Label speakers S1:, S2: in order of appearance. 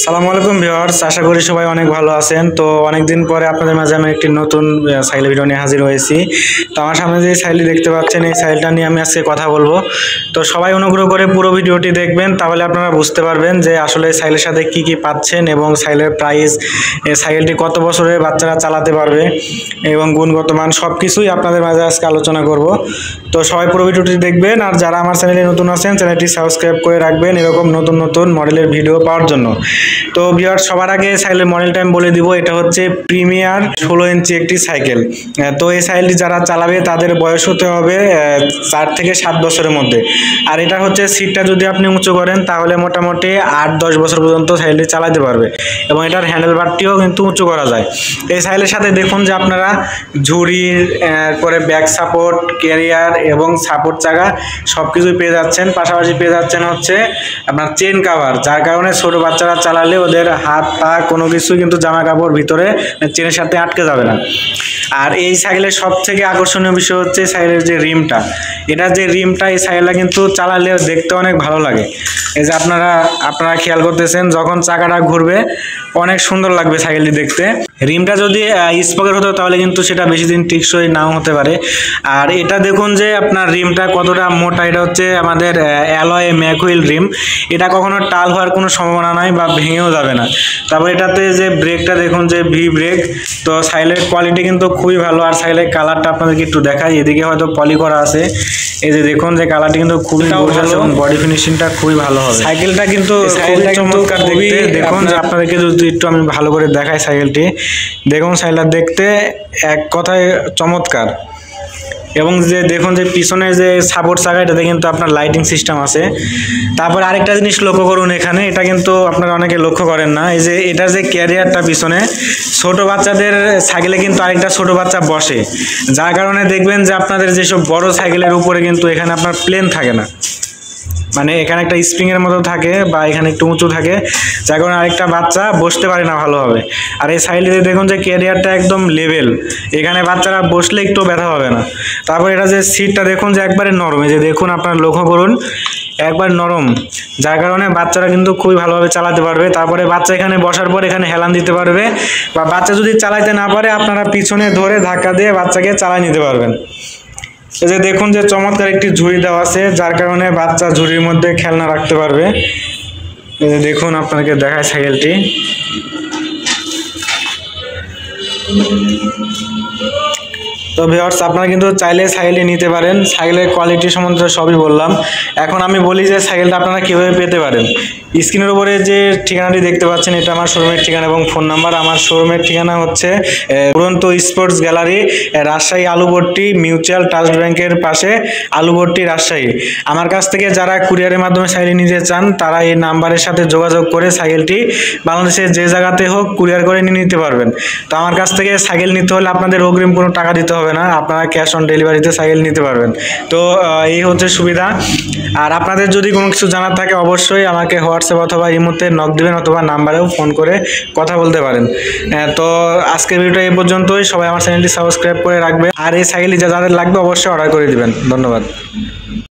S1: সালামু আলাইকুম ভিউয়ার্স, আশা করি সবাই অনেক ভালো আছেন। তো অনেকদিন পরে আপনাদের মাঝে আমি একটি নতুন সাইকেল ভিডিও নিয়ে হাজির হয়েছি। তো আমার সামনে যে সাইকেলটি দেখতে পাচ্ছেন, এই সাইকেলটা নিয়ে আমি আজকে কথা বলবো। তো সবাই অনুগ্রহ করে পুরো ভিডিওটি দেখবেন, তাহলে আপনারা বুঝতে পারবেন যে আসলে সাইকেলের সাথে কি কি পাচ্ছেন এবং সাইকেলের প্রাইস, সাইকেলটি কত বছরের বাচ্চারা চালাতে পারবে এবং গুণগত মান সব কিছুই আপনাদের মাঝে আজকে আলোচনা করব। তো সবাই পুরো ভিডিওটি দেখবেন, আর যারা আমার চ্যানেলে নতুন আছেন চ্যানেলটি সাবস্ক্রাইব করে রাখবেন এরকম নতুন নতুন মডেলের ভিডিও পাওয়ার জন্য। তো ভিউয়ার্স, সবার আগে সাইকেলের মডেলটা আমি বলে দিব। এটা হচ্ছে প্রিমিয়ার 16 ইঞ্চি একটি সাইকেল। তো এই সাইকেলটি যারা চালাবে তাদের বয়স হতে হবে 4 থেকে 7 বছরের মধ্যে। আর এটা হচ্ছে সিটটা যদি আপনি উঁচু করেন তাহলে মোটামুটি 8-10 বছর পর্যন্ত সাইকেলটি চালাতে পারবে এবং এটার হ্যান্ডেল বারটিও কিন্তু উঁচু করা যায়। এই সাইকেলের সাথে দেখুন যে আপনারা ঝুড়ির পরে ব্যাক সাপোর্ট, ক্যারিয়ার এবং সাপোর্ট চাকা সব কিছুই পেয়ে যাচ্ছেন। পাশাপাশি পেয়ে যাচ্ছেন হচ্ছে আপনার চেন কাভার, যার কারণে ছোট বাচ্চারা চালালে ওদের হাত পা কোনো কিছুই কিন্তু জামা কাপড় ভিতরে চেনের সাথে আটকে যাবে না। আর এই সাইকেলের সব থেকে আকর্ষণীয় বিষয় হচ্ছে সাইকেলের যে রিমটা, এটা যে রিমটা, এই সাইকেলটা কিন্তু চালালে দেখতে অনেক ভালো লাগে। এই যে আপনারা খেয়াল করতেছেন, যখন চাকাটা ঘুরবে অনেক সুন্দর লাগবে সাইকেলটি দেখতে। রিমটা যদি স্পকের হতো তাহলে কিন্তু সেটা বেশি দিন টিকসই নাও হতে পারে। আর এটা দেখুন যে আপনার রিমটা কতটা মোটা, এটা হচ্ছে আমাদের অ্যালয় ম্যাকহুইল রিম। এটা কখনো টাল হওয়ার কোনো সম্ভাবনা নাই বা ভেঙেও যাবে না। তারপর এটাতে যে ব্রেকটা দেখুন যে ভি ব্রেক। তো সাইকেলের কোয়ালিটি কিন্তু খুবই ভালো। আর সাইকেলের কালারটা আপনাদেরকে একটু দেখাই, এদিকে হয়তো পলি করা আছে। এই যে দেখুন যে কালারটি কিন্তু খুবই ভালো এবং বডি ফিনিশিংটা খুবই ভালো হবে। সাইকেলটা কিন্তু খুবই চমৎকার দেখতে। দেখুন যে আপনাদেরকে যদি একটু আমি ভালো করে দেখাই সাইকেলটি, দেখুন সাইকেলটা দেখতে এক কথায় চমৎকার। এবং যে দেখুন যে পিছনে যে সাপোর্ট চাকা, এটাতে কিন্তু আপনার লাইটিং সিস্টেম আছে। তারপর আরেকটা জিনিস লক্ষ্য করুন এখানে, এটা কিন্তু আপনারা অনেকে লক্ষ্য করেন না, এই যে এটার যে ক্যারিয়ারটা পিছনে, ছোট বাচ্চাদের সাইকেলে কিন্তু আরেকটা ছোট বাচ্চা বসে, যার কারণে দেখবেন যে আপনাদের যেসব বড় সাইকেলের উপরে কিন্তু এখানে আপনার প্লেন থাকে না, মানে এখানে একটা স্প্রিংয়ের মতো থাকে বা এখানে একটু উঁচু থাকে, যার কারণে আরেকটা বাচ্চা বসতে পারে না ভালোভাবে। আর এই সাইকেলটিতে দেখুন যে ক্যারিয়ারটা একদম লেভেল, এখানে বাচ্চারা বসলে একটু ব্যথা হবে না। তারপর এটা যে সিটটা দেখুন যে একবারে নরম, এই যে দেখুন আপনারা লক্ষ্য করুন একবার নরম, যার কারণে বাচ্চারা কিন্তু খুবই ভালোভাবে চালাতে পারবে। তারপরে বাচ্চা এখানে বসার পর এখানে হেলান দিতে পারবে, বা বাচ্চা যদি চালাইতে না পারে আপনারা পিছনে ধরে ধাক্কা দিয়ে বাচ্চাকে চালিয়ে নিতে পারবেন। এই যে দেখুন যে চমৎকার একটি ঝুড়ি দেওয়া আছে, যার কারণে বাচ্চা ঝুড়ির মধ্যে খেলনা রাখতে পারবে। এই যে দেখুন আপনাকে দেখায় সাইকেলটি। তো ভিউয়ার্স, আপনারা কিন্তু চাইলে সাইকেলটি নিতে পারেন। সাইকেলের কোয়ালিটি সম্বন্ধে সবই বললাম। এখন আমি বলি যে সাইকেলটা আপনারা কীভাবে পেতে পারেন। স্ক্রিনের উপরে যে ঠিকানাটি দেখতে পাচ্ছেন, এটা আমার শোরুমের ঠিকানা এবং ফোন নাম্বার। আমার শোরুমের ঠিকানা হচ্ছে দুরন্ত স্পোর্টস গ্যালারি, রাজশাহী আলুবর্তি মিউচুয়াল ট্রাস্ট ব্যাংকের পাশে, আলুবর্তি, রাজশাহী। আমার কাছ থেকে যারা কুরিয়ারের মাধ্যমে সাইকেল নিতে চান তারা এই নাম্বারের সাথে যোগাযোগ করে সাইকেলটি বাংলাদেশের যে জায়গাতে হোক কুরিয়ার করে নিয়ে নিতে পারবেন। তো আমার কাছ থেকে সাইকেল নিতে হলে আপনাদের অগ্রিম কোনো টাকা দিতে হবে না, আপনারা ক্যাশ অন ডেলিভারিতে সাইকেল নিতে পারবেন। তো এই হচ্ছে সুবিধা। আর আপনাদের যদি কোনো কিছু জানার থাকে অবশ্যই আমাকে হোয়াটসঅ্যাপ অথবা ইমোতে নক দিবেন, অথবা নাম্বারেও ফোন করে কথা বলতে পারেন। তো আজকের ভিডিওটা এই পর্যন্তই। সবাই আমার চ্যানেলটি সাবস্ক্রাইব করে রাখবে, আর এই সাইকেলটি যাদের লাগবে অবশ্যই অর্ডার করে দিবেন। ধন্যবাদ।